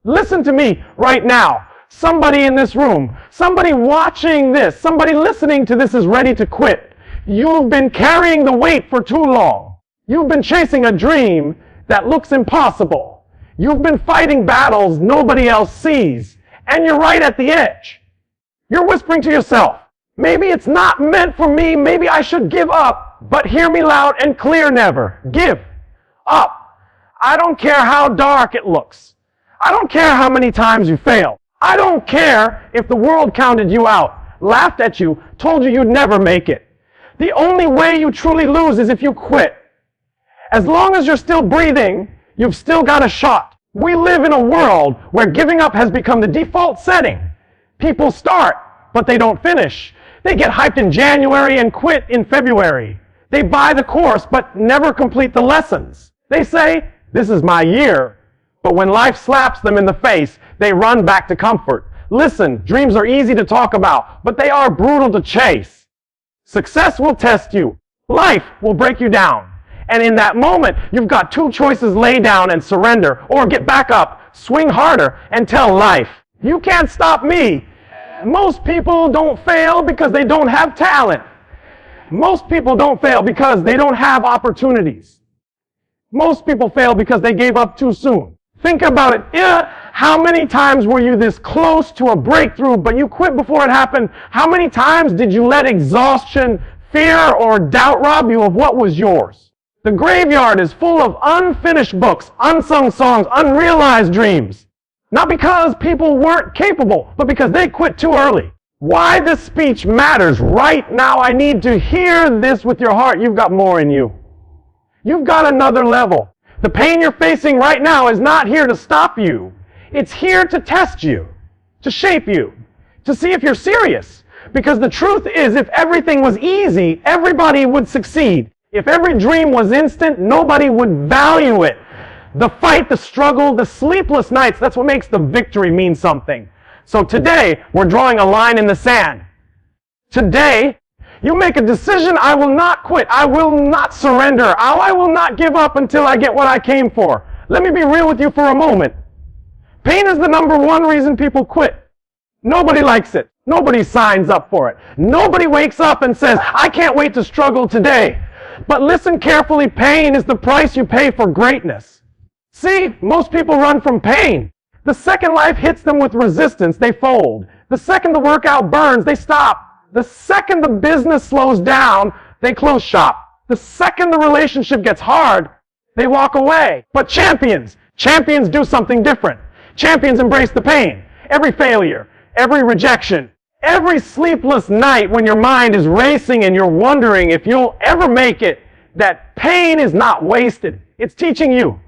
Listen to me right now. Somebody in this room, somebody watching this, somebody listening to this is ready to quit. You've been carrying the weight for too long. You've been chasing a dream that looks impossible. You've been fighting battles nobody else sees. And you're right at the edge. You're whispering to yourself, maybe it's not meant for me, maybe I should give up. But hear me loud and clear, never. Give up. I don't care how dark it looks. I don't care how many times you fail. I don't care if the world counted you out, laughed at you, told you you'd never make it. The only way you truly lose is if you quit. As long as you're still breathing, you've still got a shot. We live in a world where giving up has become the default setting. People start, but they don't finish. They get hyped in January and quit in February. They buy the course, but never complete the lessons. They say, this is my year. But when life slaps them in the face, they run back to comfort. Listen, dreams are easy to talk about, but they are brutal to chase. Success will test you. Life will break you down. And in that moment, you've got two choices: lay down and surrender, or get back up, swing harder, and tell life, you can't stop me. Most people don't fail because they don't have talent. Most people don't fail because they don't have opportunities. Most people fail because they gave up too soon. Think about it. How many times were you this close to a breakthrough, but you quit before it happened? How many times did you let exhaustion, fear, or doubt rob you of what was yours? The graveyard is full of unfinished books, unsung songs, unrealized dreams. Not because people weren't capable, but because they quit too early. Why this speech matters right now, I need to hear this with your heart. You've got more in you. You've got another level. The pain you're facing right now is not here to stop you. It's here to test you, to shape you, to see if you're serious. Because the truth is, if everything was easy, everybody would succeed. If every dream was instant, nobody would value it. The fight, the struggle, the sleepless nights, that's what makes the victory mean something. So today, we're drawing a line in the sand. Today, you make a decision: I will not quit. I will not surrender. I will not give up until I get what I came for. Let me be real with you for a moment. Pain is the number one reason people quit. Nobody likes it. Nobody signs up for it. Nobody wakes up and says, I can't wait to struggle today. But listen carefully, pain is the price you pay for greatness. See, most people run from pain. The second life hits them with resistance, they fold. The second the workout burns, they stop. The second the business slows down, they close shop. The second the relationship gets hard, they walk away. But champions do something different. Champions embrace the pain. Every failure, every rejection, every sleepless night when your mind is racing and you're wondering if you'll ever make it, that pain is not wasted. It's teaching you.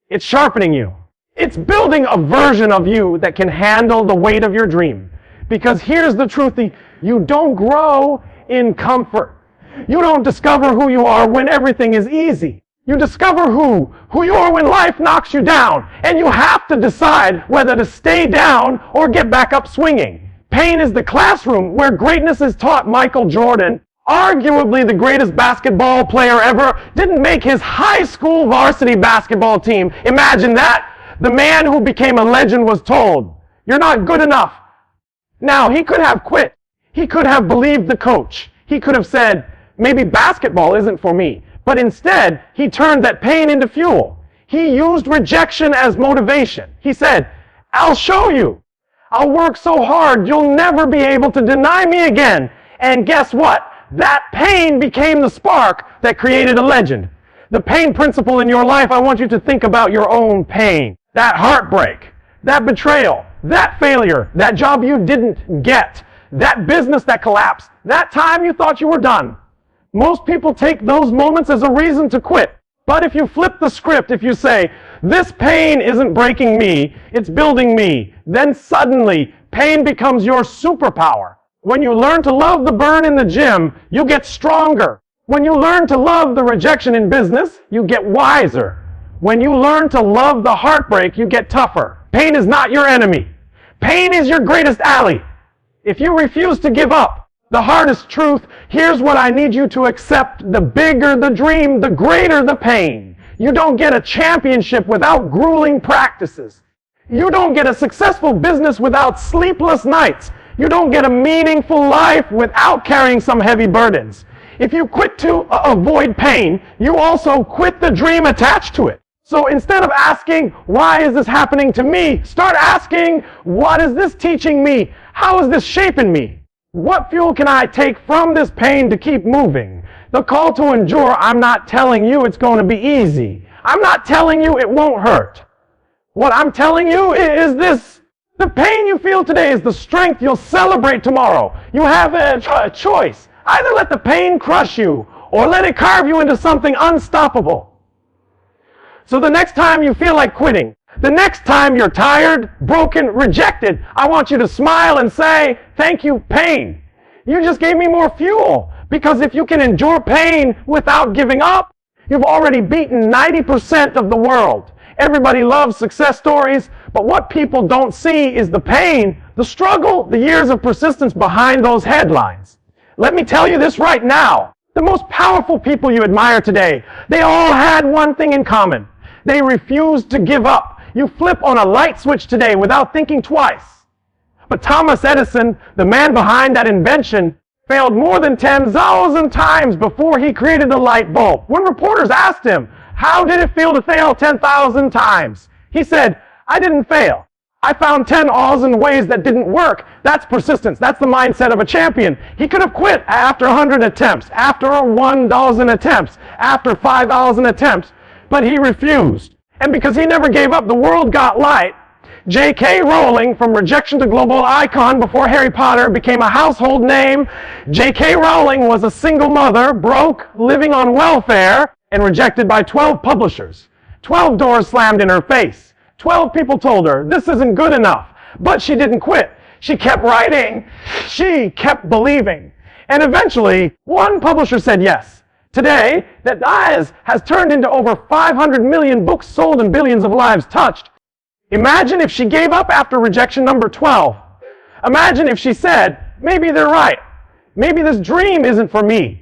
It's sharpening you. It's building a version of you that can handle the weight of your dream. Because here's the truth, you don't grow in comfort. You don't discover who you are when everything is easy. You discover who you are when life knocks you down. And you have to decide whether to stay down or get back up swinging. Pain is the classroom where greatness is taught. Michael Jordan, arguably the greatest basketball player ever, didn't make his high school varsity basketball team. Imagine that. The man who became a legend was told, you're not good enough. Now, he could have quit. He could have believed the coach. He could have said, maybe basketball isn't for me. But instead, he turned that pain into fuel. He used rejection as motivation. He said, I'll show you. I'll work so hard, you'll never be able to deny me again. And guess what? That pain became the spark that created a legend. The pain principle in your life, I want you to think about your own pain. That heartbreak, that betrayal, that failure, that job you didn't get, that business that collapsed, that time you thought you were done. Most people take those moments as a reason to quit. But if you flip the script, if you say, this pain isn't breaking me, it's building me, then suddenly pain becomes your superpower. When you learn to love the burn in the gym, you get stronger. When you learn to love the rejection in business, you get wiser. When you learn to love the heartbreak, you get tougher. Pain is not your enemy. Pain is your greatest ally. If you refuse to give up, the hardest truth, here's what I need you to accept. The bigger the dream, the greater the pain. You don't get a championship without grueling practices. You don't get a successful business without sleepless nights. You don't get a meaningful life without carrying some heavy burdens. If you quit to avoid pain, you also quit the dream attached to it. So instead of asking, why is this happening to me? Start asking, what is this teaching me? How is this shaping me? What fuel can I take from this pain to keep moving? The call to endure, I'm not telling you it's going to be easy. I'm not telling you it won't hurt. What I'm telling you is this. The pain you feel today is the strength you'll celebrate tomorrow. You have a choice. Either let the pain crush you or let it carve you into something unstoppable. So the next time you feel like quitting, the next time you're tired, broken, rejected, I want you to smile and say, thank you, pain. You just gave me more fuel. Because if you can endure pain without giving up, you've already beaten 90% of the world. Everybody loves success stories, but what people don't see is the pain, the struggle, the years of persistence behind those headlines. Let me tell you this right now. The most powerful people you admire today, they all had one thing in common. They refused to give up. You flip on a light switch today without thinking twice. But Thomas Edison, the man behind that invention, failed more than 10,000 times before he created the light bulb. When reporters asked him, how did it feel to fail 10,000 times? He said, I didn't fail. I found 10,000 ways that didn't work. That's persistence. That's the mindset of a champion. He could have quit after 100 attempts, after 1,000 attempts, after 5,000 attempts, but he refused. And because he never gave up, the world got light. J.K. Rowling, from rejection to global icon before Harry Potter became a household name. J.K. Rowling was a single mother, broke, living on welfare, and rejected by 12 publishers. 12 doors slammed in her face. 12 people told her, this isn't good enough. But she didn't quit. She kept writing. She kept believing. And eventually, one publisher said yes. Today, that has turned into over 500 million books sold and billions of lives touched. Imagine if she gave up after rejection number 12. Imagine if she said, maybe they're right. Maybe this dream isn't for me.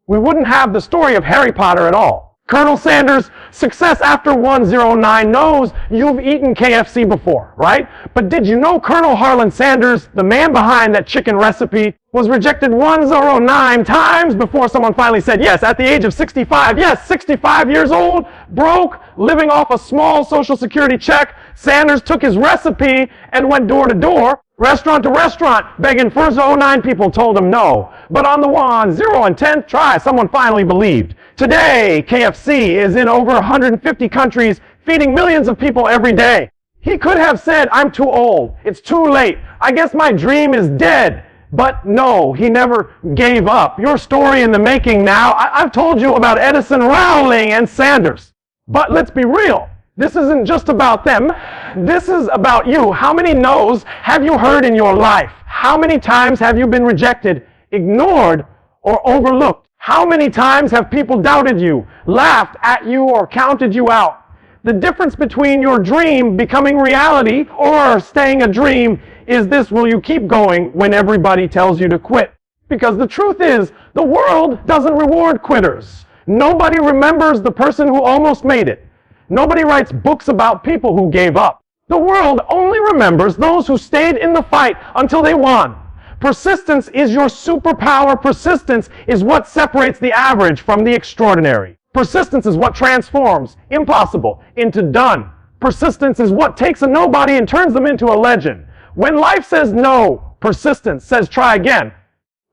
We wouldn't have the story of Harry Potter at all. Colonel Sanders' success after 109 knows you've eaten KFC before, right? But did you know Colonel Harlan Sanders, the man behind that chicken recipe, was rejected 109 times before someone finally said yes at the age of 65. Yes, 65 years old, broke, living off a small Social Security check. Sanders took his recipe and went door to door, restaurant to restaurant, begging for 09 people told him no. But on the 0 and 10th try, someone finally believed. Today, KFC is in over 150 countries, feeding millions of people every day. He could have said, I'm too old. It's too late. I guess my dream is dead. But no, he never gave up. Your story in the making now. I've told you about Edison, Rowling, and Sanders. But let's be real. This isn't just about them. This is about you. How many no's have you heard in your life? How many times have you been rejected, ignored, or overlooked? How many times have people doubted you, laughed at you, or counted you out? The difference between your dream becoming reality or staying a dream is this: will you keep going when everybody tells you to quit? Because the truth is, the world doesn't reward quitters. Nobody remembers the person who almost made it. Nobody writes books about people who gave up. The world only remembers those who stayed in the fight until they won. Persistence is your superpower. Persistence is what separates the average from the extraordinary. Persistence is what transforms impossible into done. Persistence is what takes a nobody and turns them into a legend. When life says no, persistence says try again.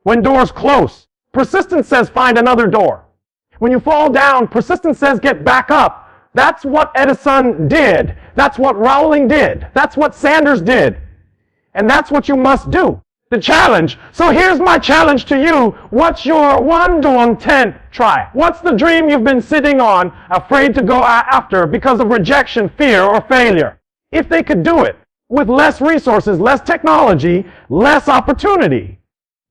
When doors close, persistence says find another door. When you fall down, persistence says get back up. That's what Edison did. That's what Rowling did. That's what Sanders did. And that's what you must do. The challenge. So here's my challenge to you. What's your 1 to 10 try? What's the dream you've been sitting on, afraid to go after because of rejection, fear, or failure? If they could do it with less resources, less technology, less opportunity,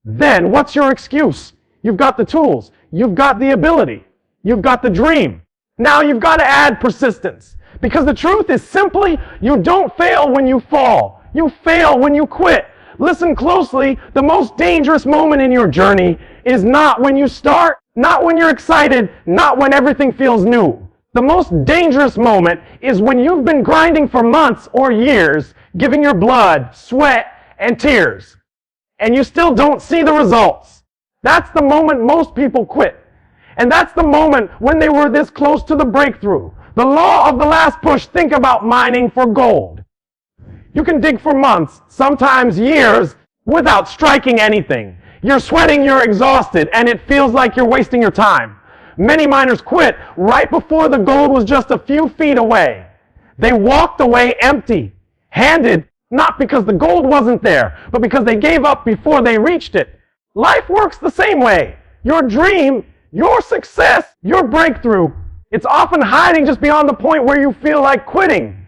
then what's your excuse? You've got the tools. You've got the ability. You've got the dream. Now you've got to add persistence. Because the truth is simply, you don't fail when you fall. You fail when you quit. Listen closely. The most dangerous moment in your journey is not when you start, not when you're excited, not when everything feels new. The most dangerous moment is when you've been grinding for months or years, giving your blood, sweat, and tears, and you still don't see the results. That's the moment most people quit. And that's the moment when they were this close to the breakthrough. The law of the last push, think about mining for gold. You can dig for months, sometimes years, without striking anything. You're sweating, you're exhausted, and it feels like you're wasting your time. Many miners quit right before the gold was just a few feet away. They walked away empty-handed, not because the gold wasn't there, but because they gave up before they reached it. Life works the same way. Your dream, your success, your breakthrough, it's often hiding just beyond the point where you feel like quitting.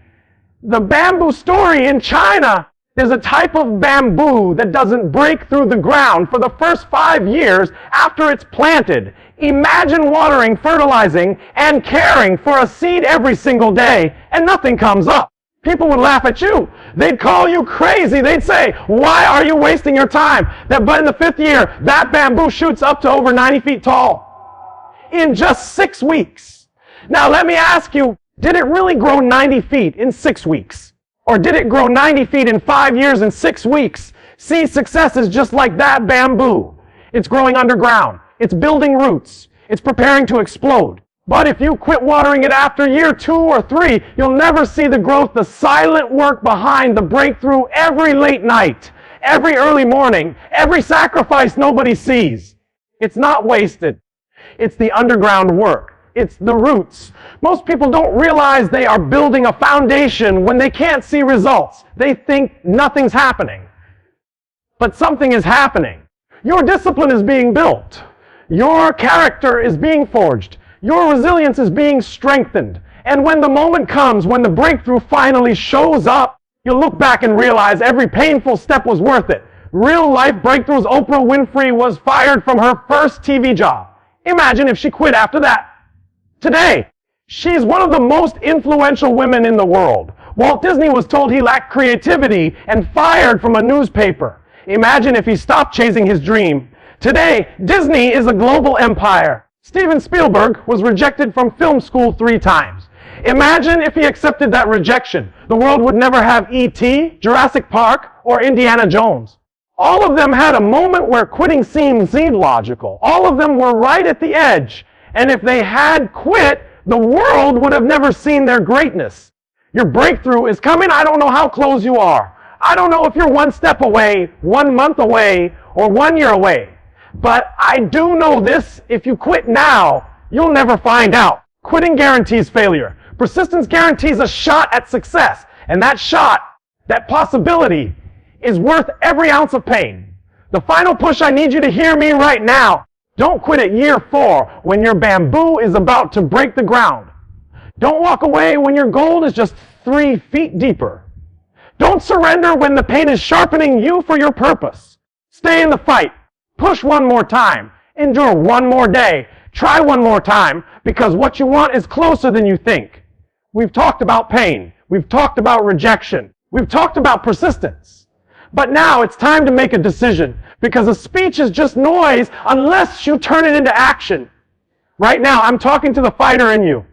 The bamboo story in China, there's a type of bamboo that doesn't break through the ground for the first 5 years after it's planted. Imagine watering, fertilizing, and caring for a seed every single day, and nothing comes up. People would laugh at you. They'd call you crazy. They'd say, why are you wasting your time? But in the 5th year, that bamboo shoots up to over 90 feet tall in just 6 weeks. Now let me ask you, did it really grow 90 feet in 6 weeks? Or did it grow 90 feet in 5 years and 6 weeks? See, success is just like that bamboo. It's growing underground. It's building roots. It's preparing to explode. But if you quit watering it after year 2 or 3, you'll never see the growth, the silent work behind the breakthrough every late night, every early morning, every sacrifice nobody sees. It's not wasted. It's the underground work. It's the roots. Most people don't realize they are building a foundation when they can't see results. They think nothing's happening. But something is happening. Your discipline is being built. Your character is being forged. Your resilience is being strengthened. And when the moment comes, when the breakthrough finally shows up, you'll look back and realize every painful step was worth it. Real life breakthroughs. Oprah Winfrey was fired from her first TV job. Imagine if she quit after that. Today, she's one of the most influential women in the world. Walt Disney was told he lacked creativity and fired from a newspaper. Imagine if he stopped chasing his dream. Today, Disney is a global empire. Steven Spielberg was rejected from film school 3 times. Imagine if he accepted that rejection. The world would never have E.T., Jurassic Park, or Indiana Jones. All of them had a moment where quitting seemed logical. All of them were right at the edge. And if they had quit, the world would have never seen their greatness. Your breakthrough is coming. I don't know how close you are. I don't know if you're 1 step away, 1 month away, or 1 year away. But I do know this, if you quit now, you'll never find out. Quitting guarantees failure. Persistence guarantees a shot at success. And that shot, that possibility, is worth every ounce of pain. The final push, I need you to hear me right now. Don't quit at year 4 when your bamboo is about to break the ground. Don't walk away when your gold is just 3 feet deeper. Don't surrender when the pain is sharpening you for your purpose. Stay in the fight. Push 1 more time. Endure 1 more day. Try 1 more time, because what you want is closer than you think. We've talked about pain. We've talked about rejection. We've talked about persistence. But now it's time to make a decision, because a speech is just noise unless you turn it into action. Right now, I'm talking to the fighter in you,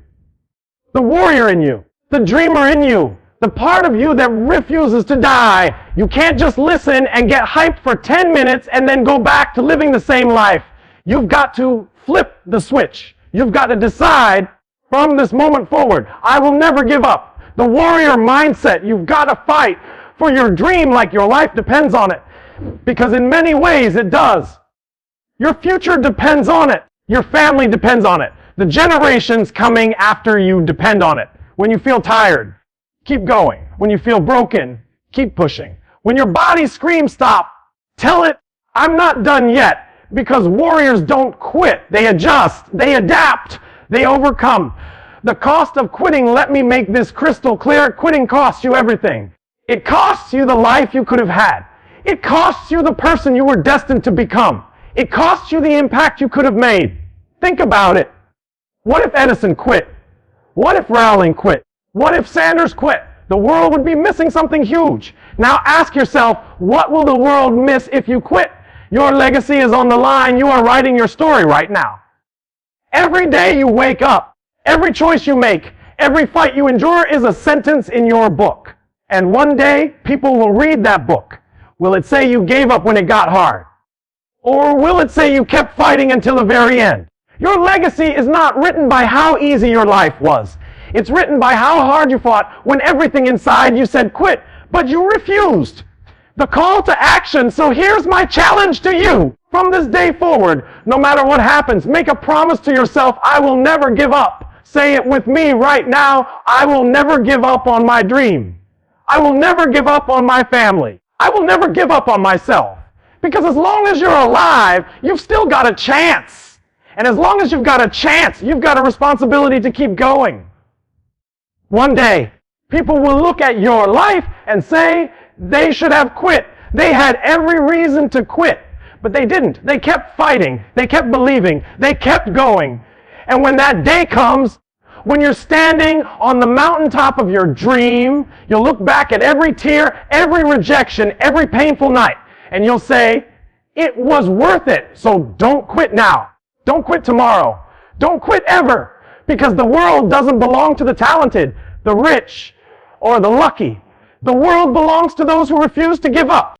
the warrior in you, the dreamer in you, the part of you that refuses to die. You can't just listen and get hyped for 10 minutes and then go back to living the same life. You've got to flip the switch. You've got to decide from this moment forward, I will never give up. The warrior mindset, you've got to fight for your dream like your life depends on it. Because in many ways it does. Your future depends on it. Your family depends on it. The generations coming after you depend on it. When you feel tired, keep going. When you feel broken, keep pushing. When your body screams stop, tell it, I'm not done yet. Because warriors don't quit. They adjust. They adapt. They overcome. The cost of quitting, let me make this crystal clear, quitting costs you everything. It costs you the life you could have had. It costs you the person you were destined to become. It costs you the impact you could have made. Think about it. What if Edison quit? What if Rowling quit? What if Sanders quit? The world would be missing something huge. Now ask yourself, what will the world miss if you quit? Your legacy is on the line. You are writing your story right now. Every day you wake up, Every choice you make, every fight you endure is a sentence in your book. And one day, people will read that book. Will it say you gave up when it got hard? Or will it say you kept fighting until the very end? Your legacy is not written by how easy your life was. It's written by how hard you fought when everything inside you said quit, but you refused. The call to action, so here's my challenge to you. From this day forward, no matter what happens, make a promise to yourself, I will never give up. Say it with me right now, I will never give up on my dream. I will never give up on my family. I will never give up on myself. Because as long as you're alive, you've still got a chance. And as long as you've got a chance, you've got a responsibility to keep going. One day, people will look at your life and say they should have quit. They had every reason to quit, but they didn't. They kept fighting. They kept believing. They kept going. And when that day comes, when you're standing on the mountaintop of your dream, you'll look back at every tear, every rejection, every painful night, and you'll say, it was worth it, so don't quit now. Don't quit tomorrow. Don't quit ever, because the world doesn't belong to the talented, the rich, or the lucky. The world belongs to those who refuse to give up.